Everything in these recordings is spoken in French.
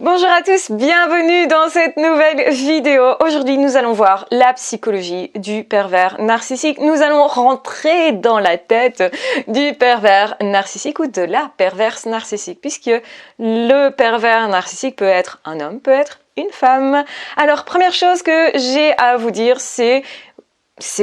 Bonjour à tous, bienvenue dans cette nouvelle vidéo. Aujourd'hui, nous allons voir la psychologie du pervers narcissique. Nous allons rentrer dans la tête du pervers narcissique ou de la perverse narcissique, puisque le pervers narcissique peut être un homme, peut être une femme. Alors, première chose que j'ai à vous dire, c'est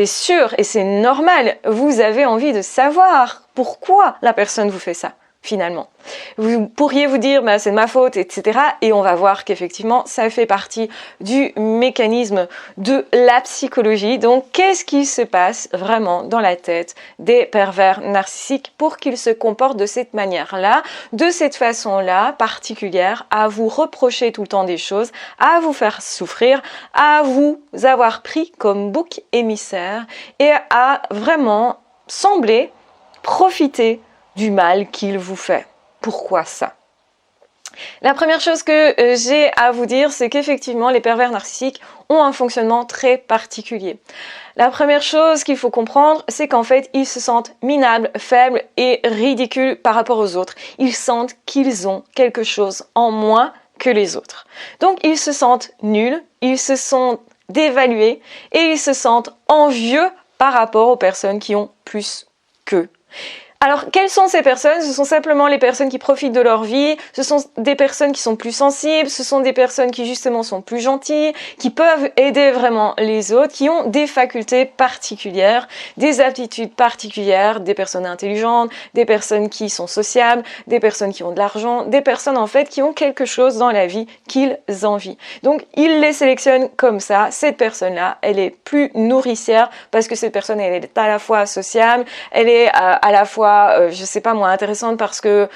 sûr et c'est normal, vous avez envie de savoir pourquoi la personne vous fait ça. Finalement, vous pourriez vous dire c'est de ma faute, etc. Et on va voir qu'effectivement ça fait partie du mécanisme de la psychologie. Donc qu'est-ce qui se passe vraiment dans la tête des pervers narcissiques pour qu'ils se comportent de cette manière-là, de cette façon-là particulière, à vous reprocher tout le temps des choses, à vous faire souffrir, à vous avoir pris comme bouc émissaire et à vraiment sembler profiter du mal qu'il vous fait. Pourquoi ça? La première chose que j'ai à vous dire, c'est qu'effectivement, les pervers narcissiques ont un fonctionnement très particulier. La première chose qu'il faut comprendre, c'est qu'en fait, ils se sentent minables, faibles et ridicules par rapport aux autres. Ils sentent qu'ils ont quelque chose en moins que les autres. Donc, ils se sentent nuls, ils se sentent dévalués et ils se sentent envieux par rapport aux personnes qui ont plus qu'eux. Alors, quelles sont ces personnes? Ce sont simplement les personnes qui profitent de leur vie, ce sont des personnes qui sont plus sensibles, ce sont des personnes qui justement sont plus gentilles, qui peuvent aider vraiment les autres, qui ont des facultés particulières, des aptitudes particulières, des personnes intelligentes, des personnes qui sont sociables, des personnes qui ont de l'argent, des personnes en fait qui ont quelque chose dans la vie qu'ils envient. Donc, ils les sélectionnent comme ça. Cette personne-là, elle est plus nourricière parce que cette personne, elle est à la fois sociable, elle est à la fois je sais pas moi, intéressante parce que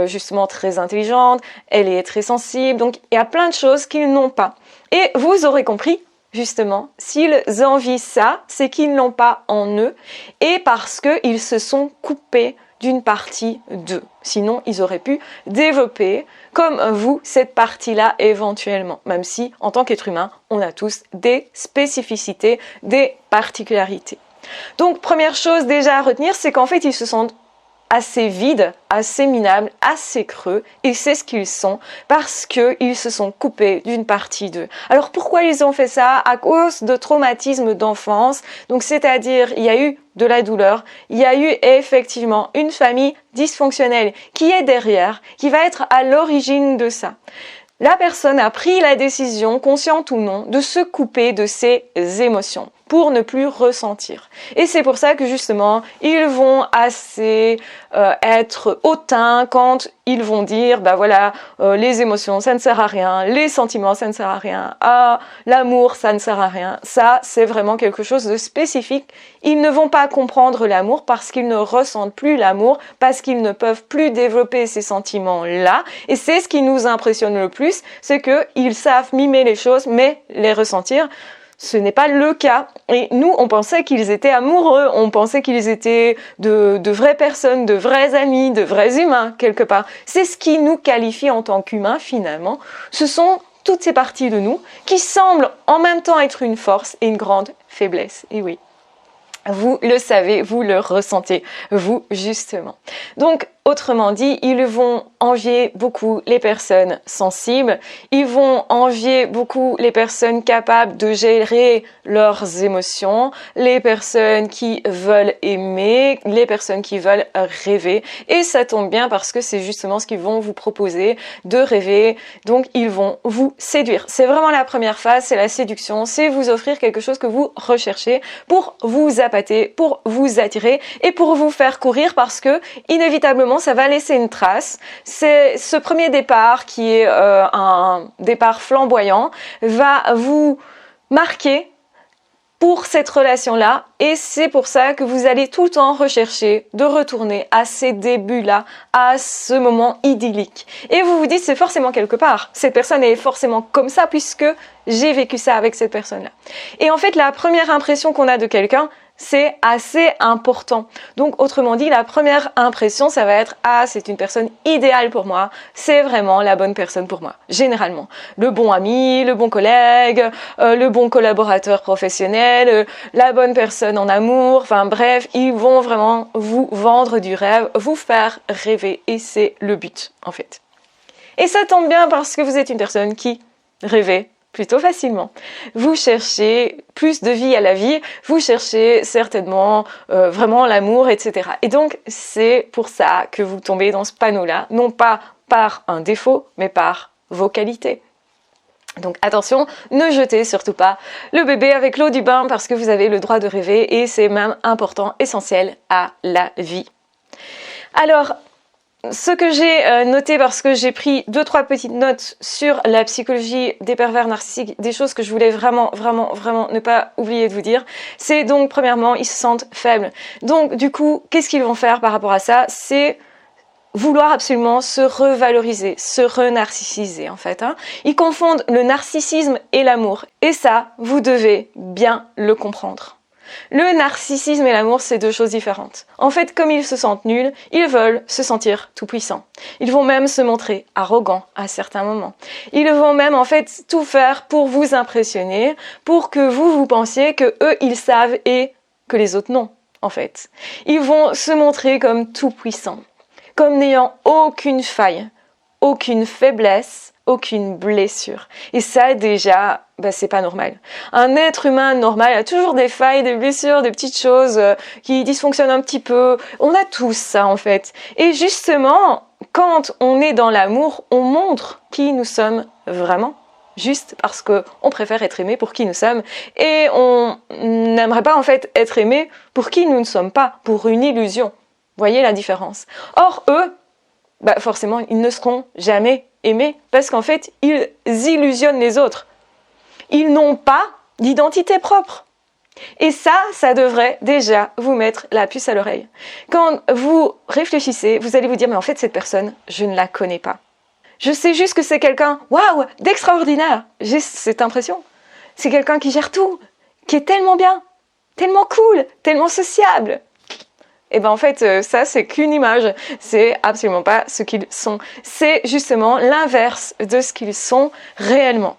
justement très intelligente, elle est très sensible, donc il y a plein de choses qu'ils n'ont pas. Et vous aurez compris, justement, s'ils envient ça, c'est qu'ils n'ont pas en eux et parce qu'ils se sont coupés d'une partie d'eux. Sinon, ils auraient pu développer, comme vous, cette partie-là éventuellement, même si, en tant qu'être humain, on a tous des spécificités, des particularités. Donc, première chose déjà à retenir, c'est qu'en fait, ils se sentent assez vides, assez minables, assez creux, et c'est ce qu'ils sont, parce qu'ils se sont coupés d'une partie d'eux. Alors, pourquoi ils ont fait ça? À cause de traumatismes d'enfance, donc c'est-à-dire, il y a eu de la douleur, il y a eu effectivement une famille dysfonctionnelle qui est derrière, qui va être à l'origine de ça. La personne a pris la décision, consciente ou non, de se couper de ses émotions pour ne plus ressentir. Et c'est pour ça que justement, ils vont assez être hautains quand ils vont dire, les émotions, ça ne sert à rien, les sentiments, ça ne sert à rien, l'amour, ça ne sert à rien. Ça, c'est vraiment quelque chose de spécifique. Ils ne vont pas comprendre l'amour parce qu'ils ne ressentent plus l'amour, parce qu'ils ne peuvent plus développer ces sentiments-là. Et c'est ce qui nous impressionne le plus, c'est qu'ils savent mimer les choses, mais les ressentir, ce n'est pas le cas. Et nous, on pensait qu'ils étaient amoureux, on pensait qu'ils étaient de vraies personnes, de vrais amis, de vrais humains, quelque part. C'est ce qui nous qualifie en tant qu'humains, finalement. Ce sont toutes ces parties de nous qui semblent en même temps être une force et une grande faiblesse. Et oui, vous le savez, vous le ressentez, vous, justement. Donc, autrement dit, ils vont envier beaucoup les personnes sensibles, ils vont envier beaucoup les personnes capables de gérer leurs émotions, les personnes qui veulent aimer, les personnes qui veulent rêver. Et ça tombe bien parce que c'est justement ce qu'ils vont vous proposer, de rêver. Donc, ils vont vous séduire. C'est vraiment la première phase, c'est la séduction, c'est vous offrir quelque chose que vous recherchez pour vous appâter, pour vous attirer et pour vous faire courir parce que, inévitablement, ça va laisser une trace. C'est ce premier départ qui est un départ flamboyant va vous marquer pour cette relation-là et c'est pour ça que vous allez tout le temps rechercher de retourner à ces débuts-là, à ce moment idyllique. Et vous vous dites c'est forcément quelque part, cette personne est forcément comme ça puisque j'ai vécu ça avec cette personne-là. Et en fait la première impression qu'on a de quelqu'un, c'est assez important. Donc, autrement dit, la première impression, ça va être « Ah, c'est une personne idéale pour moi. C'est vraiment la bonne personne pour moi. » Généralement. Le bon ami, le bon collègue, le bon collaborateur professionnel, la bonne personne en amour. Enfin bref, ils vont vraiment vous vendre du rêve, vous faire rêver. Et c'est le but, en fait. Et ça tombe bien parce que vous êtes une personne qui rêvait plutôt facilement. Vous cherchez plus de vie à la vie, vous cherchez certainement vraiment l'amour, etc. Et donc, c'est pour ça que vous tombez dans ce panneau-là, non pas par un défaut, mais par vos qualités. Donc attention, ne jetez surtout pas le bébé avec l'eau du bain parce que vous avez le droit de rêver et c'est même important, essentiel à la vie. Alors, ce que j'ai noté parce que j'ai pris 2-3 petites notes sur la psychologie des pervers narcissiques, des choses que je voulais vraiment ne pas oublier de vous dire, c'est donc premièrement, ils se sentent faibles. Donc du coup, qu'est-ce qu'ils vont faire par rapport à ça? C'est vouloir absolument se revaloriser, se renarcissiser en fait. Ils confondent le narcissisme et l'amour. Et ça, vous devez bien le comprendre. Le narcissisme et l'amour, c'est deux choses différentes. En fait, comme ils se sentent nuls, ils veulent se sentir tout-puissants. Ils vont même se montrer arrogants à certains moments. Ils vont même en fait tout faire pour vous impressionner, pour que vous pensiez que eux, ils savent et que les autres non, en fait. Ils vont se montrer comme tout-puissants, comme n'ayant aucune faille, aucune faiblesse, aucune blessure. Et ça, déjà, c'est pas normal. Un être humain normal a toujours des failles, des blessures, des petites choses qui dysfonctionnent un petit peu. On a tous ça, en fait. Et justement, quand on est dans l'amour, on montre qui nous sommes vraiment. Juste parce qu'on préfère être aimé pour qui nous sommes. Et on n'aimerait pas, en fait, être aimé pour qui nous ne sommes pas, pour une illusion. Voyez la différence. Or, eux, forcément, ils ne seront jamais aimés parce qu'en fait, ils illusionnent les autres. Ils n'ont pas d'identité propre. Et ça devrait déjà vous mettre la puce à l'oreille. Quand vous réfléchissez, vous allez vous dire, mais en fait, cette personne, je ne la connais pas. Je sais juste que c'est quelqu'un, waouh, d'extraordinaire. J'ai cette impression. C'est quelqu'un qui gère tout, qui est tellement bien, tellement cool, tellement sociable. Et en fait, ça, c'est qu'une image. C'est absolument pas ce qu'ils sont. C'est justement l'inverse de ce qu'ils sont réellement.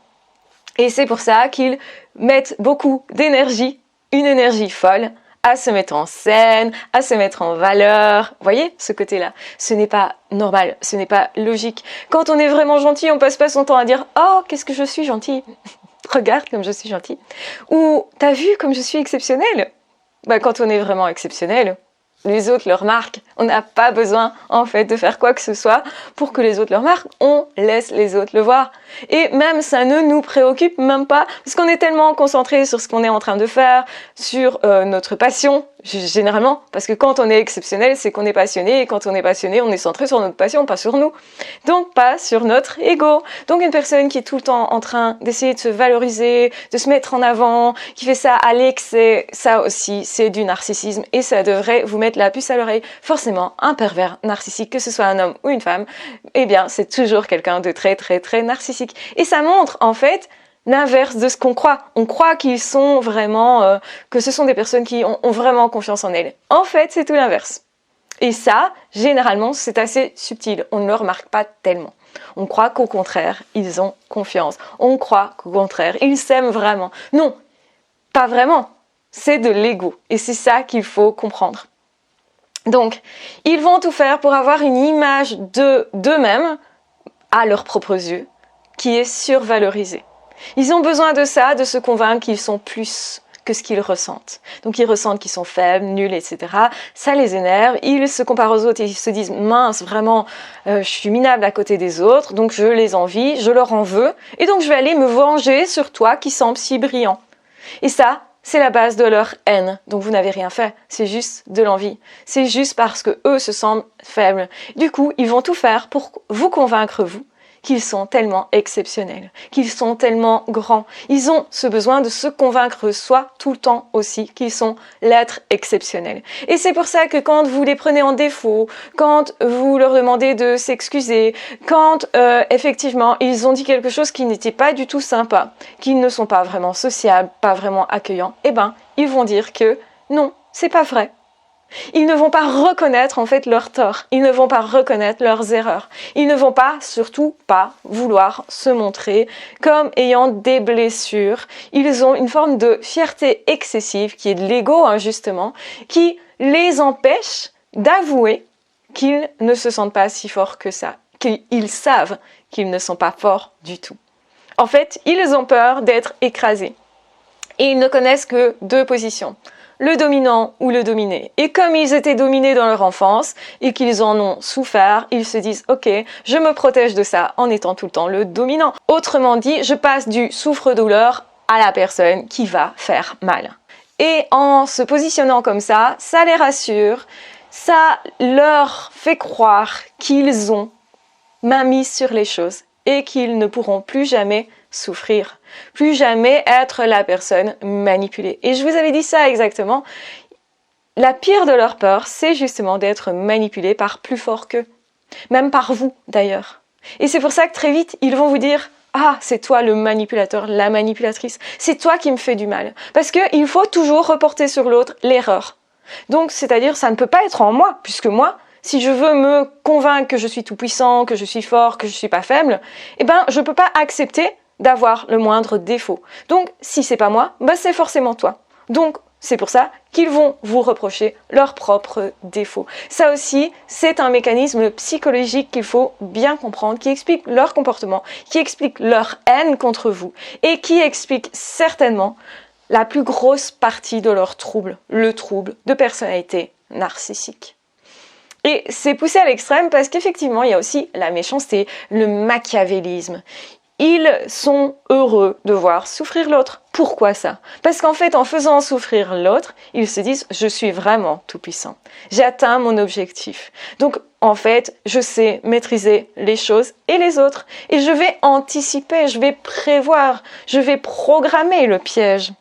Et c'est pour ça qu'ils mettent beaucoup d'énergie, une énergie folle, à se mettre en scène, à se mettre en valeur. Vous voyez ce côté-là? Ce n'est pas normal, ce n'est pas logique. Quand on est vraiment gentil, on passe pas son temps à dire « Oh, qu'est-ce que je suis gentil !» Regarde comme je suis gentil. Ou « T'as vu comme je suis exceptionnel ?» Quand on est vraiment exceptionnel, les autres le remarquent. On n'a pas besoin, en fait, de faire quoi que ce soit pour que les autres le remarquent. On laisse les autres le voir. Et même, ça ne nous préoccupe même pas, parce qu'on est tellement concentré sur ce qu'on est en train de faire, sur notre passion, généralement. Parce que quand on est exceptionnel, c'est qu'on est passionné. Et quand on est passionné, on est centré sur notre passion, pas sur nous. Donc, pas sur notre ego. Donc, une personne qui est tout le temps en train d'essayer de se valoriser, de se mettre en avant, qui fait ça à l'excès, ça aussi, c'est du narcissisme. Et ça devrait vous mettre la puce à l'oreille. Forcément, un pervers narcissique, que ce soit un homme ou une femme, eh bien, c'est toujours quelqu'un de très, très, très narcissique. Et ça montre, en fait, l'inverse de ce qu'on croit. On croit qu'ils sont vraiment, que ce sont des personnes qui ont vraiment confiance en elles. En fait, c'est tout l'inverse. Et ça, généralement, c'est assez subtil. On ne le remarque pas tellement. On croit qu'au contraire, ils ont confiance. On croit qu'au contraire, ils s'aiment vraiment. Non, pas vraiment. C'est de l'ego. Et c'est ça qu'il faut comprendre. Donc, ils vont tout faire pour avoir une image d'eux-mêmes, à leurs propres yeux, qui est survalorisée. Ils ont besoin de ça, de se convaincre qu'ils sont plus que ce qu'ils ressentent. Donc, ils ressentent qu'ils sont faibles, nuls, etc. Ça les énerve. Ils se comparent aux autres et ils se disent « Mince, vraiment, je suis minable à côté des autres, donc je les envie, je leur en veux, et donc je vais aller me venger sur toi qui semble si brillant. » Et ça, c'est la base de leur haine. Donc vous n'avez rien fait, c'est juste de l'envie. C'est juste parce que eux se sentent faibles. Du coup, ils vont tout faire pour vous convaincre, vous, qu'ils sont tellement exceptionnels, qu'ils sont tellement grands. Ils ont ce besoin de se convaincre soi tout le temps aussi qu'ils sont l'être exceptionnel. Et c'est pour ça que quand vous les prenez en défaut, quand vous leur demandez de s'excuser, quand effectivement ils ont dit quelque chose qui n'était pas du tout sympa, qu'ils ne sont pas vraiment sociables, pas vraiment accueillants, eh ben ils vont dire que non, c'est pas vrai. Ils ne vont pas reconnaître en fait leurs torts, ils ne vont pas reconnaître leurs erreurs, ils ne vont pas, surtout pas, vouloir se montrer comme ayant des blessures. Ils ont une forme de fierté excessive qui est de l'ego justement, qui les empêche d'avouer qu'ils ne se sentent pas si forts que ça, qu'ils savent qu'ils ne sont pas forts du tout. En fait, ils ont peur d'être écrasés. Et ils ne connaissent que deux positions, le dominant ou le dominé. Et comme ils étaient dominés dans leur enfance et qu'ils en ont souffert, ils se disent « Ok, je me protège de ça en étant tout le temps le dominant ». Autrement dit, je passe du souffre-douleur à la personne qui va faire mal. Et en se positionnant comme ça les rassure, ça leur fait croire qu'ils ont main mise sur les choses et qu'ils ne pourront plus jamais souffrir, plus jamais être la personne manipulée. Et je vous avais dit ça exactement. La pire de leur peur, c'est justement d'être manipulé par plus fort qu'eux. Même par vous, d'ailleurs. Et c'est pour ça que très vite, ils vont vous dire « Ah, c'est toi le manipulateur, la manipulatrice. C'est toi qui me fais du mal. » Parce qu'il faut toujours reporter sur l'autre l'erreur. Donc, c'est-à-dire, ça ne peut pas être en moi, puisque moi, si je veux me convaincre que je suis tout puissant, que je suis fort, que je suis pas faible, eh ben, je peux pas accepter d'avoir le moindre défaut. Donc, si c'est pas moi, ben c'est forcément toi. Donc, c'est pour ça qu'ils vont vous reprocher leurs propres défauts. Ça aussi, c'est un mécanisme psychologique qu'il faut bien comprendre, qui explique leur comportement, qui explique leur haine contre vous et qui explique certainement la plus grosse partie de leur trouble, le trouble de personnalité narcissique. Et c'est poussé à l'extrême parce qu'effectivement, il y a aussi la méchanceté, le machiavélisme. Ils sont heureux de voir souffrir l'autre. Pourquoi ça? Parce qu'en fait, en faisant souffrir l'autre, ils se disent « je suis vraiment tout puissant. J'ai atteint mon objectif. Donc, en fait, je sais maîtriser les choses et les autres. Et je vais anticiper, je vais prévoir, je vais programmer le piège. »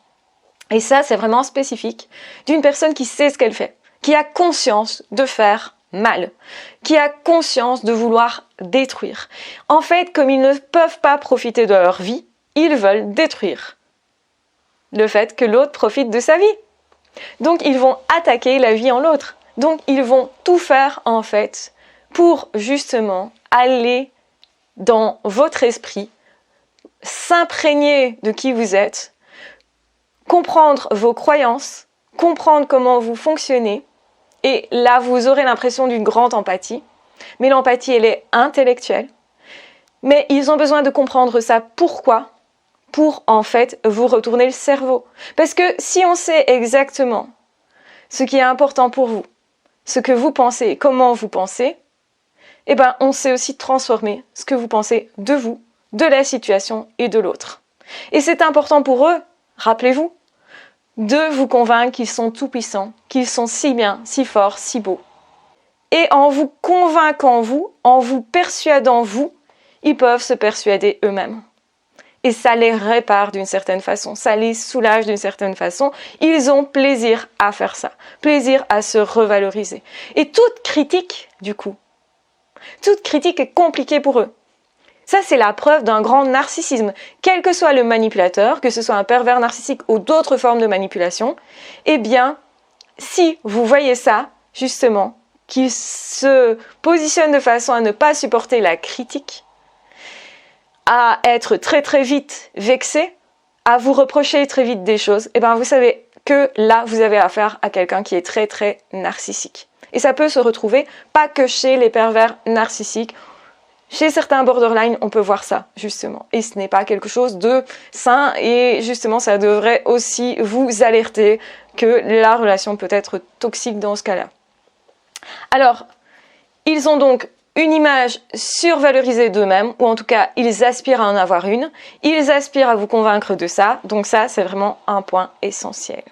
Et ça, c'est vraiment spécifique d'une personne qui sait ce qu'elle fait, qui a conscience de faire mal, qui a conscience de vouloir détruire. En fait, comme ils ne peuvent pas profiter de leur vie, ils veulent détruire le fait que l'autre profite de sa vie. Donc, ils vont attaquer la vie en l'autre. Donc, ils vont tout faire, en fait, pour justement aller dans votre esprit, s'imprégner de qui vous êtes, comprendre vos croyances, comprendre comment vous fonctionnez. Et là, vous aurez l'impression d'une grande empathie. Mais l'empathie, elle est intellectuelle. Mais ils ont besoin de comprendre ça. Pourquoi? Pour, en fait, vous retourner le cerveau. Parce que si on sait exactement ce qui est important pour vous, ce que vous pensez, comment vous pensez, eh ben, on sait aussi transformer ce que vous pensez de vous, de la situation et de l'autre. Et c'est important pour eux, rappelez-vous, de vous convaincre qu'ils sont tout puissants, qu'ils sont si bien, si forts, si beaux. Et en vous convainquant vous, en vous persuadant vous, ils peuvent se persuader eux-mêmes. Et ça les répare d'une certaine façon, ça les soulage d'une certaine façon. Ils ont plaisir à faire ça, plaisir à se revaloriser. Et toute critique, du coup, toute critique est compliquée pour eux. Ça, c'est la preuve d'un grand narcissisme. Quel que soit le manipulateur, que ce soit un pervers narcissique ou d'autres formes de manipulation, eh bien, si vous voyez ça, justement, qu'il se positionne de façon à ne pas supporter la critique, à être très très vite vexé, à vous reprocher très vite des choses, eh bien, vous savez que là, vous avez affaire à quelqu'un qui est très très narcissique. Et ça peut se retrouver pas que chez les pervers narcissiques. Chez certains borderline, on peut voir ça, justement. Et ce n'est pas quelque chose de sain et justement, ça devrait aussi vous alerter que la relation peut être toxique dans ce cas-là. Alors, ils ont donc une image survalorisée d'eux-mêmes, ou en tout cas, ils aspirent à en avoir une. Ils aspirent à vous convaincre de ça. Donc ça, c'est vraiment un point essentiel.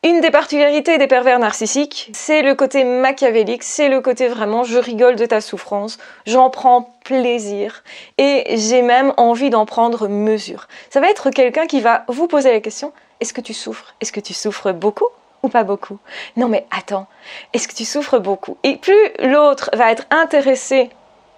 Une des particularités des pervers narcissiques, c'est le côté machiavélique, c'est le côté vraiment je rigole de ta souffrance, j'en prends plaisir et j'ai même envie d'en prendre mesure. Ça va être quelqu'un qui va vous poser la question, est-ce que tu souffres? Est-ce que tu souffres beaucoup ou pas beaucoup? Non mais attends, est-ce que tu souffres beaucoup? Et plus l'autre va être intéressé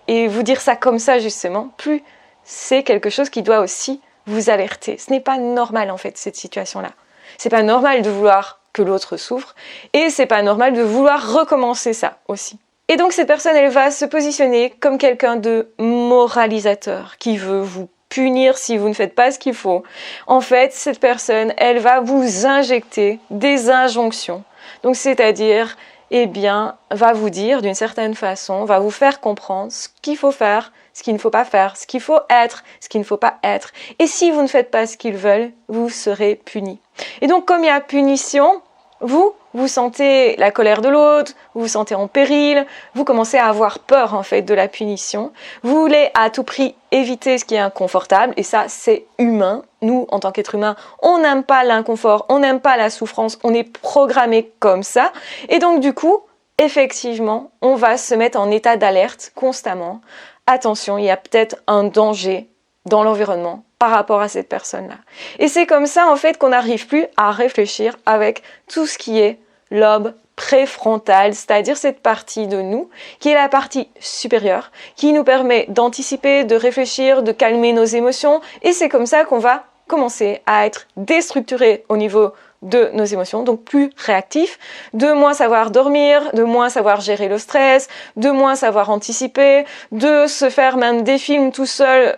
et vous dire ça comme ça justement, plus c'est quelque chose qui doit aussi vous alerter. Ce n'est pas normal en fait cette situation-là. C'est pas normal de vouloir que l'autre souffre et c'est pas normal de vouloir recommencer ça aussi. Et donc cette personne, elle va se positionner comme quelqu'un de moralisateur qui veut vous punir si vous ne faites pas ce qu'il faut. En fait, cette personne, elle va vous injecter des injonctions. Donc c'est-à-dire, eh bien, va vous dire d'une certaine façon, va vous faire comprendre ce qu'il faut faire, ce qu'il ne faut pas faire, ce qu'il faut être, ce qu'il ne faut pas être. Et si vous ne faites pas ce qu'ils veulent, vous serez puni. Et donc, comme il y a punition, vous sentez la colère de l'autre, vous vous sentez en péril, vous commencez à avoir peur en fait de la punition. Vous voulez à tout prix éviter ce qui est inconfortable et ça c'est humain. Nous en tant qu'êtres humains, on n'aime pas l'inconfort, on n'aime pas la souffrance, on est programmé comme ça. Et donc du coup, effectivement, on va se mettre en état d'alerte constamment. Attention, il y a peut-être un danger dans l'environnement par rapport à cette personne-là. Et c'est comme ça, en fait, qu'on n'arrive plus à réfléchir avec tout ce qui est lobe préfrontal, c'est-à-dire cette partie de nous, qui est la partie supérieure, qui nous permet d'anticiper, de réfléchir, de calmer nos émotions. Et c'est comme ça qu'on va commencer à être déstructuré au niveau de nos émotions, donc plus réactif, de moins savoir dormir, de moins savoir gérer le stress, de moins savoir anticiper, de se faire même des films tout seul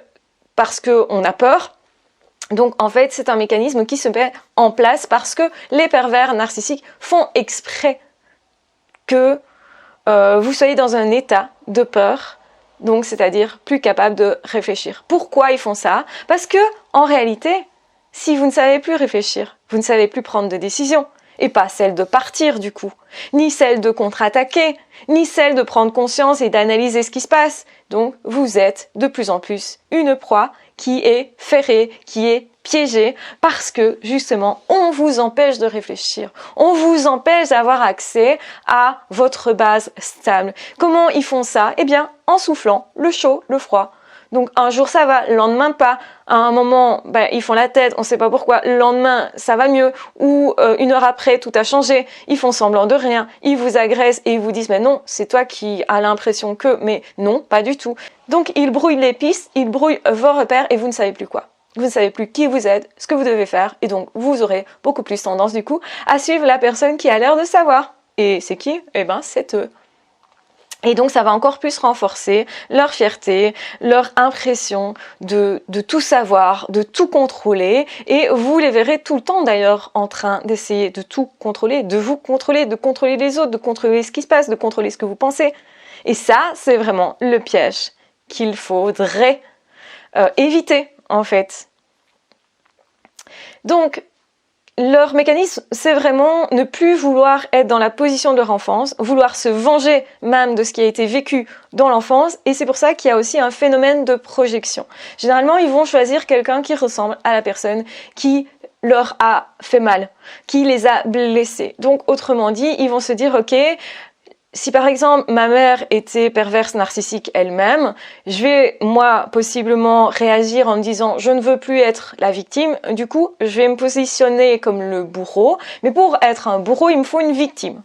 parce qu'on a peur. Donc en fait, c'est un mécanisme qui se met en place parce que les pervers narcissiques font exprès que vous soyez dans un état de peur, donc c'est-à-dire plus capable de réfléchir. Pourquoi ils font ça? Parce que en réalité, si vous ne savez plus réfléchir, vous ne savez plus prendre de décision, et pas celle de partir du coup, ni celle de contre-attaquer, ni celle de prendre conscience et d'analyser ce qui se passe. Donc vous êtes de plus en plus une proie qui est ferrée, qui est piégée, parce que justement on vous empêche de réfléchir, on vous empêche d'avoir accès à votre base stable. Comment ils font ça? Eh bien en soufflant le chaud, le froid. Donc un jour ça va, le lendemain pas. À un moment, ils font la tête, on ne sait pas pourquoi. Le lendemain, ça va mieux. Ou une heure après, tout a changé. Ils font semblant de rien. Ils vous agressent et ils vous disent mais non, c'est toi qui as l'impression que. Mais non, pas du tout. Donc ils brouillent les pistes, ils brouillent vos repères et vous ne savez plus quoi. Vous ne savez plus qui vous êtes, ce que vous devez faire. Et donc vous aurez beaucoup plus tendance du coup à suivre la personne qui a l'air de savoir. Et c'est qui? Eh ben c'est eux. Et donc ça va encore plus renforcer leur fierté, leur impression de tout savoir, de tout contrôler. Et vous les verrez tout le temps d'ailleurs en train d'essayer de tout contrôler, de vous contrôler, de contrôler les autres, de contrôler ce qui se passe, de contrôler ce que vous pensez. Et ça, c'est vraiment le piège qu'il faudrait éviter en fait. Donc, leur mécanisme, c'est vraiment ne plus vouloir être dans la position de leur enfance, vouloir se venger même de ce qui a été vécu dans l'enfance, et c'est pour ça qu'il y a aussi un phénomène de projection. Généralement, ils vont choisir quelqu'un qui ressemble à la personne qui leur a fait mal, qui les a blessés. Donc, autrement dit, ils vont se dire, ok, si par exemple ma mère était perverse narcissique elle-même, je vais moi possiblement réagir en me disant je ne veux plus être la victime, du coup je vais me positionner comme le bourreau, mais pour être un bourreau il me faut une victime.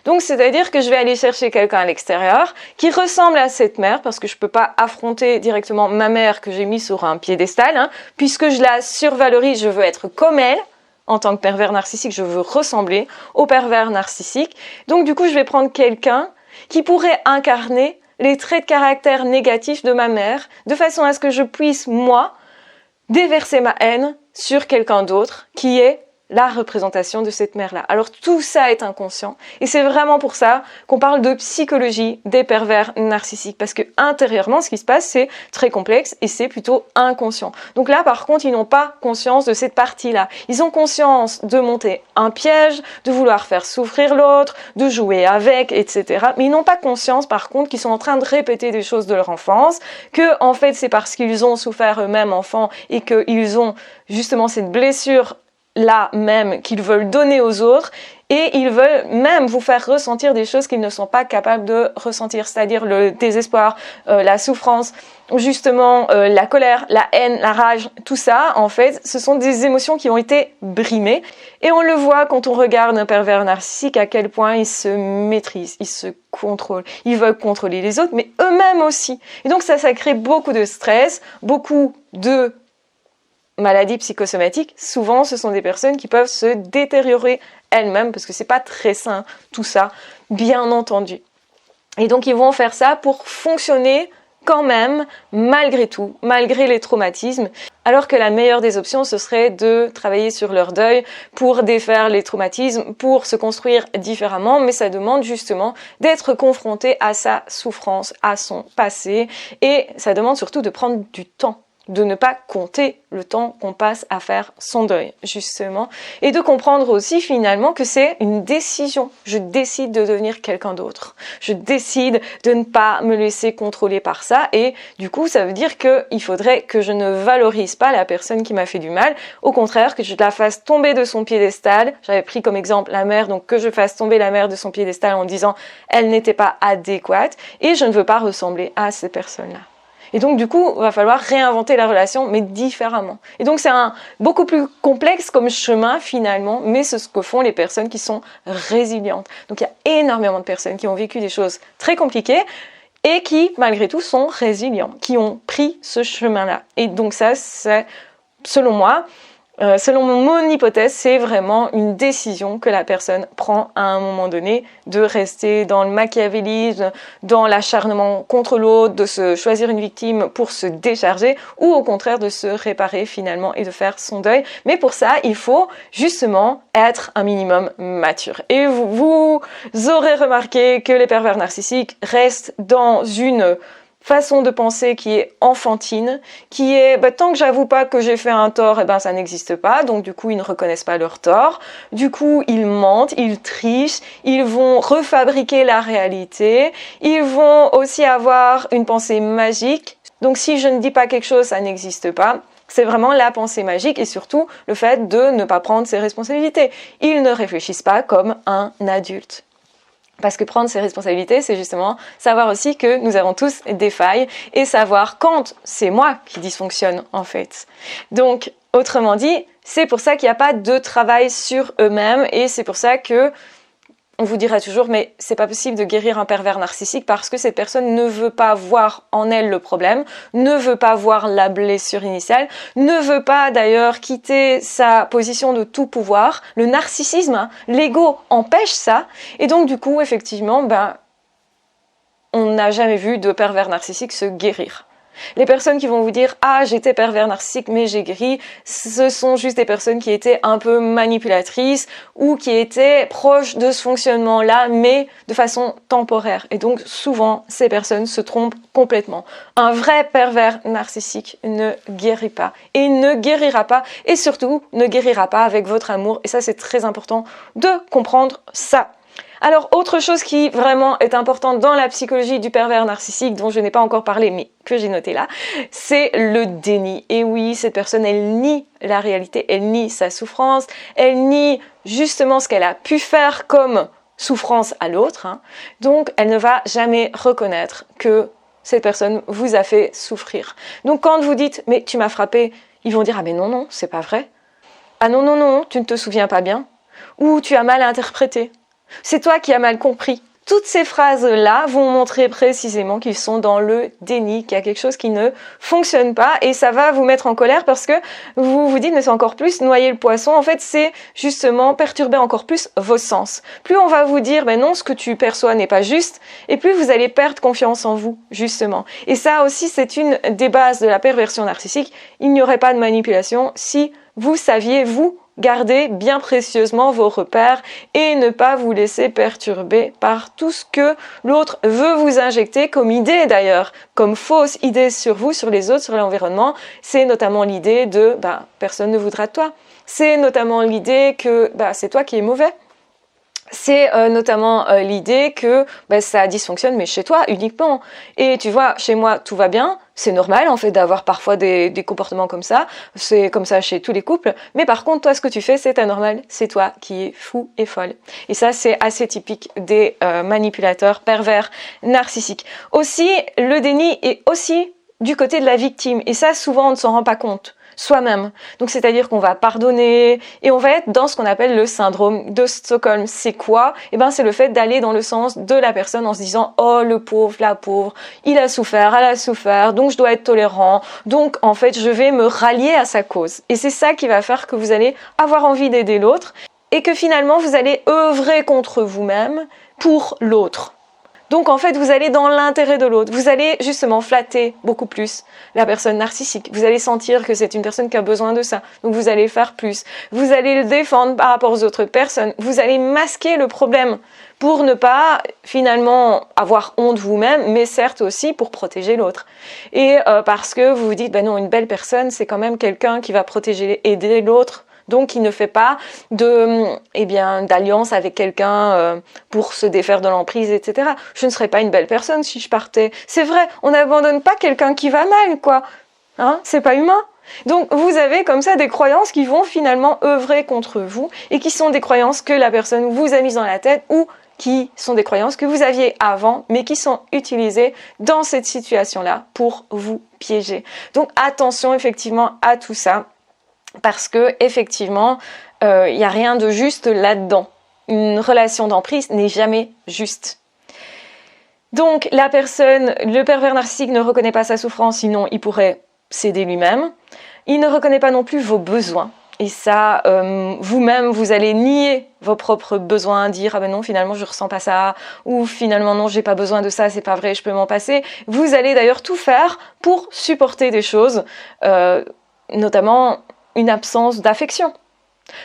Donc c'est-à-dire que je vais aller chercher quelqu'un à l'extérieur qui ressemble à cette mère, parce que je peux pas affronter directement ma mère que j'ai mis sur un piédestal, puisque je la survalorise, je veux être comme elle. En tant que pervers narcissique, je veux ressembler au pervers narcissique. Donc du coup, je vais prendre quelqu'un qui pourrait incarner les traits de caractère négatifs de ma mère, de façon à ce que je puisse, moi, déverser ma haine sur quelqu'un d'autre qui est la représentation de cette mère-là. Alors tout ça est inconscient et c'est vraiment pour ça qu'on parle de psychologie des pervers narcissiques, parce que intérieurement ce qui se passe c'est très complexe et c'est plutôt inconscient. Donc là par contre ils n'ont pas conscience de cette partie-là. Ils ont conscience de monter un piège, de vouloir faire souffrir l'autre, de jouer avec, etc. Mais ils n'ont pas conscience par contre qu'ils sont en train de répéter des choses de leur enfance, que en fait c'est parce qu'ils ont souffert eux-mêmes enfants et qu'ils ont justement cette blessure là même qu'ils veulent donner aux autres, et ils veulent même vous faire ressentir des choses qu'ils ne sont pas capables de ressentir, c'est-à-dire le désespoir, la souffrance, justement la colère, la haine, la rage, tout ça en fait ce sont des émotions qui ont été brimées, et on le voit quand on regarde un pervers narcissique à quel point ils se maîtrisent, ils se contrôlent, ils veulent contrôler les autres mais eux-mêmes aussi, et donc ça crée beaucoup de stress, beaucoup de maladies psychosomatiques. Souvent ce sont des personnes qui peuvent se détériorer elles-mêmes parce que c'est pas très sain tout ça, bien entendu. Et donc ils vont faire ça pour fonctionner quand même, malgré tout, malgré les traumatismes, alors que la meilleure des options, ce serait de travailler sur leur deuil pour défaire les traumatismes, pour se construire différemment, mais ça demande justement d'être confronté à sa souffrance, à son passé, et ça demande surtout de prendre du temps, de ne pas compter le temps qu'on passe à faire son deuil, justement, et de comprendre aussi finalement que c'est une décision. Je décide de devenir quelqu'un d'autre. Je décide de ne pas me laisser contrôler par ça, et du coup, ça veut dire qu'il faudrait que je ne valorise pas la personne qui m'a fait du mal, au contraire, que je la fasse tomber de son piédestal. J'avais pris comme exemple la mère, donc que je fasse tomber la mère de son piédestal en disant elle n'était pas adéquate, et je ne veux pas ressembler à ces personnes-là. Et donc, du coup, il va falloir réinventer la relation, mais différemment. Et donc, c'est beaucoup plus complexe comme chemin, finalement, mais c'est ce que font les personnes qui sont résilientes. Donc, il y a énormément de personnes qui ont vécu des choses très compliquées et qui, malgré tout, sont résilients, qui ont pris ce chemin-là. Et donc, ça, c'est, selon moi, selon mon hypothèse, c'est vraiment une décision que la personne prend à un moment donné de rester dans le machiavélisme, dans l'acharnement contre l'autre, de se choisir une victime pour se décharger ou au contraire de se réparer finalement et de faire son deuil. Mais pour ça, il faut justement être un minimum mature. Et vous aurez remarqué que les pervers narcissiques restent dans une façon de penser qui est enfantine, qui est tant que j'avoue pas que j'ai fait un tort, ça n'existe pas, donc du coup ils ne reconnaissent pas leur tort, du coup ils mentent, ils trichent, ils vont refabriquer la réalité, ils vont aussi avoir une pensée magique, donc si je ne dis pas quelque chose, ça n'existe pas. C'est vraiment la pensée magique et surtout le fait de ne pas prendre ses responsabilités. Ils ne réfléchissent pas comme un adulte. Parce que prendre ses responsabilités, c'est justement savoir aussi que nous avons tous des failles et savoir quand c'est moi qui dysfonctionne en fait. Donc, autrement dit, c'est pour ça qu'il n'y a pas de travail sur eux-mêmes et c'est pour ça que on vous dira toujours, mais c'est pas possible de guérir un pervers narcissique parce que cette personne ne veut pas voir en elle le problème, ne veut pas voir la blessure initiale, ne veut pas d'ailleurs quitter sa position de tout pouvoir. Le narcissisme, l'ego empêche ça. Et donc du coup, effectivement, on n'a jamais vu de pervers narcissique se guérir. Les personnes qui vont vous dire « Ah, j'étais pervers narcissique, mais j'ai guéri », ce sont juste des personnes qui étaient un peu manipulatrices ou qui étaient proches de ce fonctionnement-là, mais de façon temporaire. Et donc, souvent, ces personnes se trompent complètement. Un vrai pervers narcissique ne guérit pas et ne guérira pas et surtout ne guérira pas avec votre amour. Et ça, c'est très important de comprendre ça. Alors, autre chose qui vraiment est importante dans la psychologie du pervers narcissique, dont je n'ai pas encore parlé, mais que j'ai noté là, c'est le déni. Et oui, cette personne, elle nie la réalité, elle nie sa souffrance, elle nie justement ce qu'elle a pu faire comme souffrance à l'autre. Donc, elle ne va jamais reconnaître que cette personne vous a fait souffrir. Donc, quand vous dites « mais tu m'as frappé », ils vont dire « ah mais non, non, c'est pas vrai ». « Ah non, non, non, tu ne te souviens pas bien » ou « tu as mal interprété ». C'est toi qui as mal compris. Toutes ces phrases-là vont montrer précisément qu'ils sont dans le déni, qu'il y a quelque chose qui ne fonctionne pas et ça va vous mettre en colère parce que vous vous dites mais c'est encore plus noyer le poisson. En fait, c'est justement perturber encore plus vos sens. Plus on va vous dire non, ce que tu perçois n'est pas juste et plus vous allez perdre confiance en vous, justement. Et ça aussi, c'est une des bases de la perversion narcissique. Il n'y aurait pas de manipulation si vous saviez, vous, garder bien précieusement vos repères et ne pas vous laisser perturber par tout ce que l'autre veut vous injecter comme idée d'ailleurs, comme fausse idée sur vous, sur les autres, sur l'environnement. C'est notamment l'idée de personne ne voudra de toi. C'est notamment l'idée que c'est toi qui es mauvais. C'est notamment l'idée que ça dysfonctionne, mais chez toi uniquement. Et tu vois, chez moi, tout va bien. C'est normal, en fait, d'avoir parfois des comportements comme ça. C'est comme ça chez tous les couples. Mais par contre, toi, ce que tu fais, c'est anormal. C'est toi qui es fou et folle. Et ça, c'est assez typique des manipulateurs pervers narcissiques. Aussi, le déni est aussi du côté de la victime. Et ça, souvent, on ne s'en rend pas compte. Soi-même. Donc, c'est-à-dire qu'on va pardonner et on va être dans ce qu'on appelle le syndrome de Stockholm. C'est quoi? C'est le fait d'aller dans le sens de la personne en se disant « Oh, le pauvre, la pauvre, il a souffert, elle a souffert, donc je dois être tolérant. Donc, en fait, je vais me rallier à sa cause. » Et c'est ça qui va faire que vous allez avoir envie d'aider l'autre et que finalement, vous allez œuvrer contre vous-même pour l'autre. Donc en fait, vous allez dans l'intérêt de l'autre. Vous allez justement flatter beaucoup plus la personne narcissique. Vous allez sentir que c'est une personne qui a besoin de ça. Donc vous allez faire plus. Vous allez le défendre par rapport aux autres personnes. Vous allez masquer le problème pour ne pas finalement avoir honte vous-même, mais certes aussi pour protéger l'autre. Et parce que vous vous dites, ben non, une belle personne, c'est quand même quelqu'un qui va protéger, aider l'autre. Donc, il ne fait pas d'alliance avec quelqu'un pour se défaire de l'emprise, etc. Je ne serais pas une belle personne si je partais. C'est vrai, on n'abandonne pas quelqu'un qui va mal, quoi. Hein, c'est pas humain. Donc, vous avez comme ça des croyances qui vont finalement œuvrer contre vous et qui sont des croyances que la personne vous a mises dans la tête ou qui sont des croyances que vous aviez avant, mais qui sont utilisées dans cette situation-là pour vous piéger. Donc, attention effectivement à tout ça. Parce que effectivement, il n'y a rien de juste là-dedans. Une relation d'emprise n'est jamais juste. Donc la personne, le pervers narcissique ne reconnaît pas sa souffrance, sinon il pourrait s'aider lui-même. Il ne reconnaît pas non plus vos besoins. Et ça, vous-même, vous allez nier vos propres besoins, dire « Ah ben non, finalement, je ressens pas ça » ou « Finalement, non, j'ai pas besoin de ça, c'est pas vrai, je peux m'en passer ». Vous allez d'ailleurs tout faire pour supporter des choses, notamment une absence d'affection,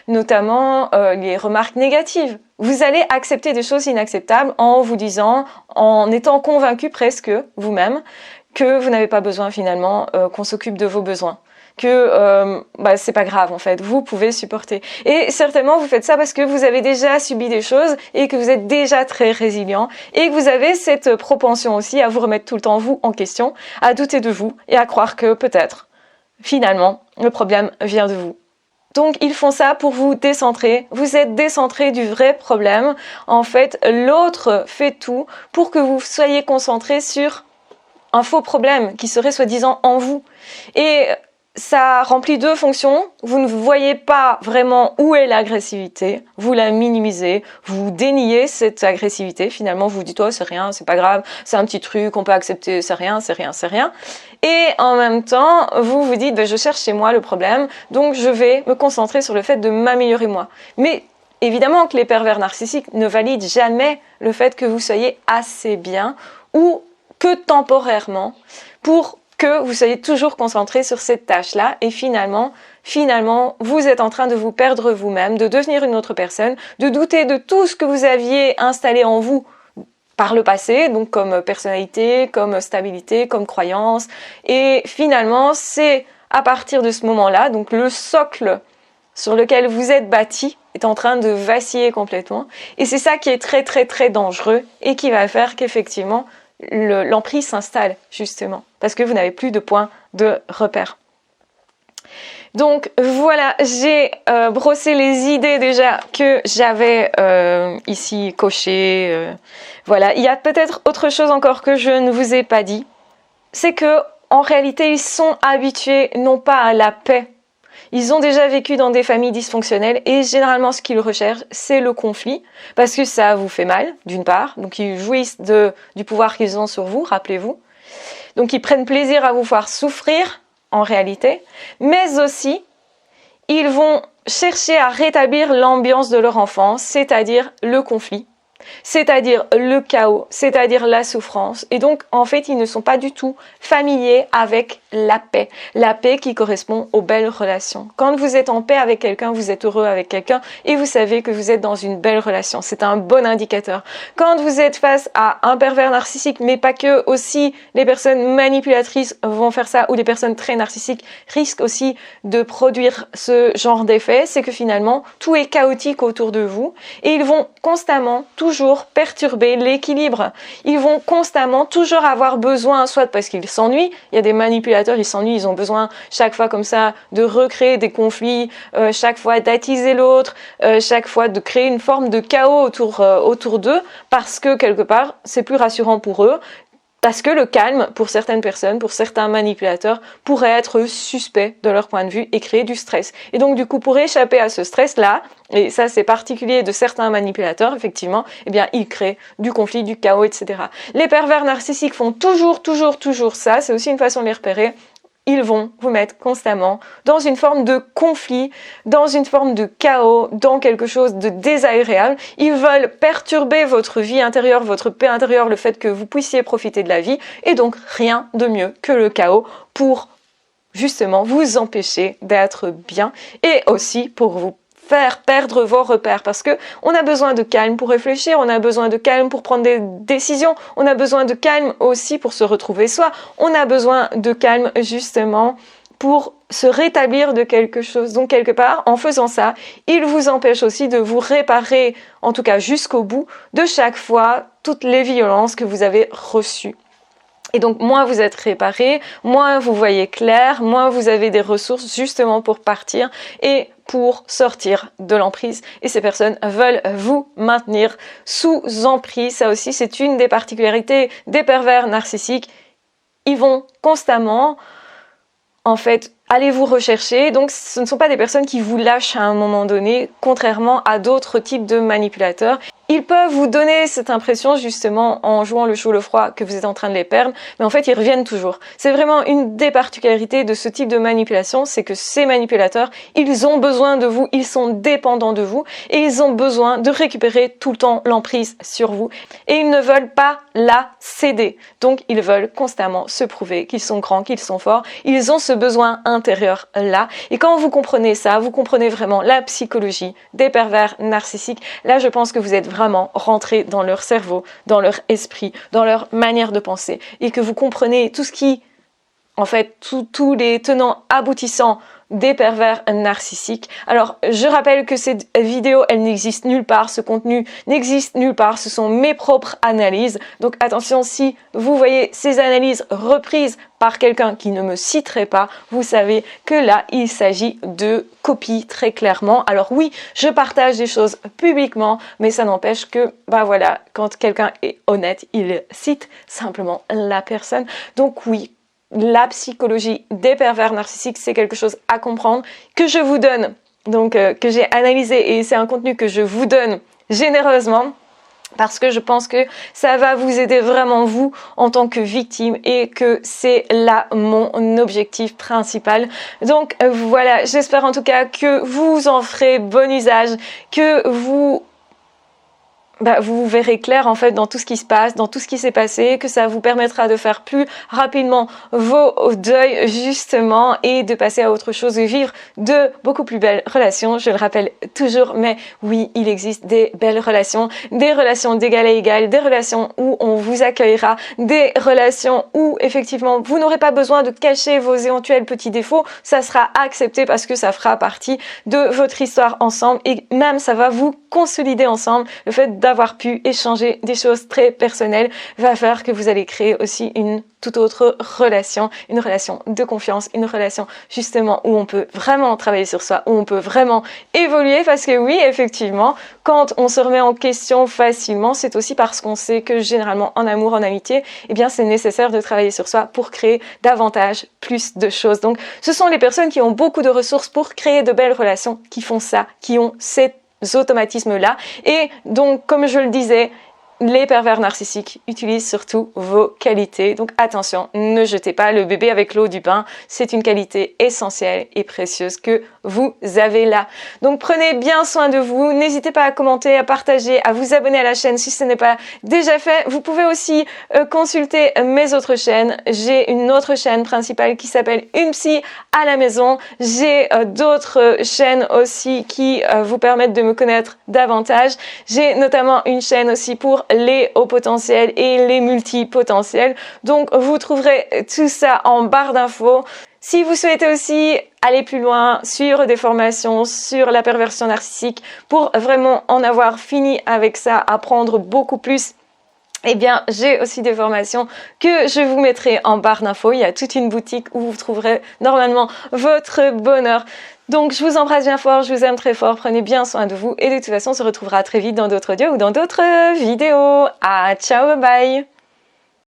notamment les remarques négatives. Vous allez accepter des choses inacceptables en vous disant, en étant convaincu presque vous-même, que vous n'avez pas besoin finalement qu'on s'occupe de vos besoins. Que c'est pas grave en fait, vous pouvez supporter. Et certainement vous faites ça parce que vous avez déjà subi des choses et que vous êtes déjà très résilient et que vous avez cette propension aussi à vous remettre tout le temps vous en question, à douter de vous et à croire que peut-être finalement, le problème vient de vous. Donc, ils font ça pour vous décentrer. Vous êtes décentré du vrai problème. En fait, l'autre fait tout pour que vous soyez concentré sur un faux problème qui serait soi-disant en vous. Et ça remplit deux fonctions. Vous ne voyez pas vraiment où est l'agressivité. Vous la minimisez. Vous déniez cette agressivité. Finalement, vous vous dites, oh, c'est rien, c'est pas grave. C'est un petit truc, on peut accepter, c'est rien, c'est rien, c'est rien. Et en même temps, vous vous dites, je cherche chez moi le problème. Donc, je vais me concentrer sur le fait de m'améliorer moi. Mais évidemment que les pervers narcissiques ne valident jamais le fait que vous soyez assez bien ou que temporairement pour que vous soyez toujours concentré sur cette tâche-là et finalement, vous êtes en train de vous perdre vous-même, de devenir une autre personne, de douter de tout ce que vous aviez installé en vous par le passé, donc comme personnalité, comme stabilité, comme croyance. Et finalement, c'est à partir de ce moment-là, donc le socle sur lequel vous êtes bâti est en train de vaciller complètement. Et c'est ça qui est très très très dangereux et qui va faire qu'effectivement, l'emprise s'installe justement parce que vous n'avez plus de point de repère. Donc voilà, j'ai brossé les idées déjà que j'avais ici cochées. Voilà, il y a peut-être autre chose encore que je ne vous ai pas dit. C'est que en réalité, ils sont habitués non pas à la paix. Ils ont déjà vécu dans des familles dysfonctionnelles et généralement ce qu'ils recherchent, c'est le conflit parce que ça vous fait mal, d'une part. Donc ils jouissent du pouvoir qu'ils ont sur vous, rappelez-vous. Donc ils prennent plaisir à vous faire souffrir en réalité, mais aussi ils vont chercher à rétablir l'ambiance de leur enfance, c'est-à-dire le conflit, c'est-à-dire le chaos, c'est-à-dire la souffrance. Et donc, en fait, ils ne sont pas du tout familiers avec la paix qui correspond aux belles relations. Quand vous êtes en paix avec quelqu'un, vous êtes heureux avec quelqu'un et vous savez que vous êtes dans une belle relation. C'est un bon indicateur. Quand vous êtes face à un pervers narcissique, mais pas que, aussi les personnes manipulatrices vont faire ça ou les personnes très narcissiques risquent aussi de produire ce genre d'effet, c'est que finalement, tout est chaotique autour de vous et ils vont constamment toujours perturber l'équilibre. Ils vont constamment toujours avoir besoin, soit parce qu'ils s'ennuient, il y a des manipulateurs, ils s'ennuient, ils ont besoin chaque fois comme ça de recréer des conflits, chaque fois d'attiser l'autre, chaque fois de créer une forme de chaos autour d'eux, parce que quelque part, c'est plus rassurant pour eux. Parce que le calme, pour certaines personnes, pour certains manipulateurs, pourrait être suspect de leur point de vue et créer du stress. Et donc, du coup, pour échapper à ce stress-là, et ça c'est particulier de certains manipulateurs, effectivement, eh bien, ils créent du conflit, du chaos, etc. Les pervers narcissiques font toujours ça, c'est aussi une façon de les repérer. ils vont vous mettre constamment dans une forme de conflit, dans une forme de chaos, dans quelque chose de désagréable. Ils veulent perturber votre vie intérieure, votre paix intérieure, le fait que vous puissiez profiter de la vie. Et donc, rien de mieux que le chaos pour justement vous empêcher d'être bien et aussi pour vous faire perdre vos repères, parce que on a besoin de calme pour réfléchir, on a besoin de calme pour prendre des décisions, on a besoin de calme aussi pour se retrouver soi, on a besoin de calme justement pour se rétablir de quelque chose. Donc quelque part, en faisant ça, il vous empêche aussi de vous réparer, en tout cas jusqu'au bout, de chaque fois toutes les violences que vous avez reçues. Et donc, moins vous êtes réparé, moins vous voyez clair, moins vous avez des ressources justement pour partir et pour sortir de l'emprise. Et ces personnes veulent vous maintenir sous emprise. Ça aussi, c'est une des particularités des pervers narcissiques. Ils vont constamment, en fait, aller vous rechercher. Donc, ce ne sont pas des personnes qui vous lâchent à un moment donné, contrairement à d'autres types de manipulateurs. Ils peuvent vous donner cette impression justement en jouant le chaud le froid que vous êtes en train de les perdre, mais en fait ils reviennent toujours. C'est vraiment une des particularités de ce type de manipulation, c'est que ces manipulateurs, ils ont besoin de vous, ils sont dépendants de vous et ils ont besoin de récupérer tout le temps l'emprise sur vous et ils ne veulent pas la céder. Donc ils veulent constamment se prouver qu'ils sont grands, qu'ils sont forts, ils ont ce besoin intérieur là. Et quand vous comprenez ça, vous comprenez vraiment la psychologie des pervers narcissiques. Là, je pense que vous êtes vraiment rentré dans leur cerveau, dans leur esprit, dans leur manière de penser et que vous comprenez tout ce qui, en fait, tous les tenants aboutissants des pervers narcissiques. Alors, je rappelle que cette vidéo, elle n'existe nulle part, ce contenu n'existe nulle part, ce sont mes propres analyses. Donc attention, si vous voyez ces analyses reprises par quelqu'un qui ne me citerait pas, vous savez que là, il s'agit de copies très clairement. Alors oui, je partage des choses publiquement, mais ça n'empêche que, bah voilà, quand quelqu'un est honnête, il cite simplement la personne. Donc oui, la psychologie des pervers narcissiques, c'est quelque chose à comprendre, que je vous donne, donc que j'ai analysé, et c'est un contenu que je vous donne généreusement, parce que je pense que ça va vous aider vraiment vous en tant que victime et que c'est là mon objectif principal. Donc voilà, j'espère en tout cas que vous en ferez bon usage, que vous verrez clair en fait dans tout ce qui se passe, dans tout ce qui s'est passé, que ça vous permettra de faire plus rapidement vos deuils justement et de passer à autre chose et vivre de beaucoup plus belles relations. Je le rappelle toujours, mais oui, il existe des belles relations, des relations d'égal à égal, des relations où on vous accueillera, des relations où effectivement vous n'aurez pas besoin de cacher vos éventuels petits défauts, ça sera accepté parce que ça fera partie de votre histoire ensemble et même ça va vous consolider ensemble. Le fait d'avoir pu échanger des choses très personnelles va faire que vous allez créer aussi une toute autre relation, une relation de confiance, une relation justement où on peut vraiment travailler sur soi, où on peut vraiment évoluer, parce que oui, effectivement, quand on se remet en question facilement, c'est aussi parce qu'on sait que généralement en amour, en amitié, eh bien c'est nécessaire de travailler sur soi pour créer davantage, plus de choses. Donc ce sont les personnes qui ont beaucoup de ressources pour créer de belles relations, qui font ça, qui ont ces automatismes-là. Et donc, comme je le disais, les pervers narcissiques utilisent surtout vos qualités. Donc attention, ne jetez pas le bébé avec l'eau du bain. C'est une qualité essentielle et précieuse que vous avez là. Donc prenez bien soin de vous. N'hésitez pas à commenter, à partager, à vous abonner à la chaîne si ce n'est pas déjà fait. Vous pouvez aussi consulter mes autres chaînes. J'ai une autre chaîne principale qui s'appelle Une psy à la maison. J'ai d'autres chaînes aussi qui vous permettent de me connaître davantage. J'ai notamment une chaîne aussi pour les hauts potentiels et les multipotentiels. Donc vous trouverez tout ça en barre d'infos. Si vous souhaitez aussi aller plus loin, suivre des formations sur la perversion narcissique pour vraiment en avoir fini avec ça, apprendre beaucoup plus, eh bien, j'ai aussi des formations que je vous mettrai en barre d'infos. Il y a toute une boutique où vous trouverez normalement votre bonheur. Donc, je vous embrasse bien fort, je vous aime très fort, prenez bien soin de vous et de toute façon, on se retrouvera très vite dans d'autres audios ou dans d'autres vidéos. Ah, ciao, bye bye!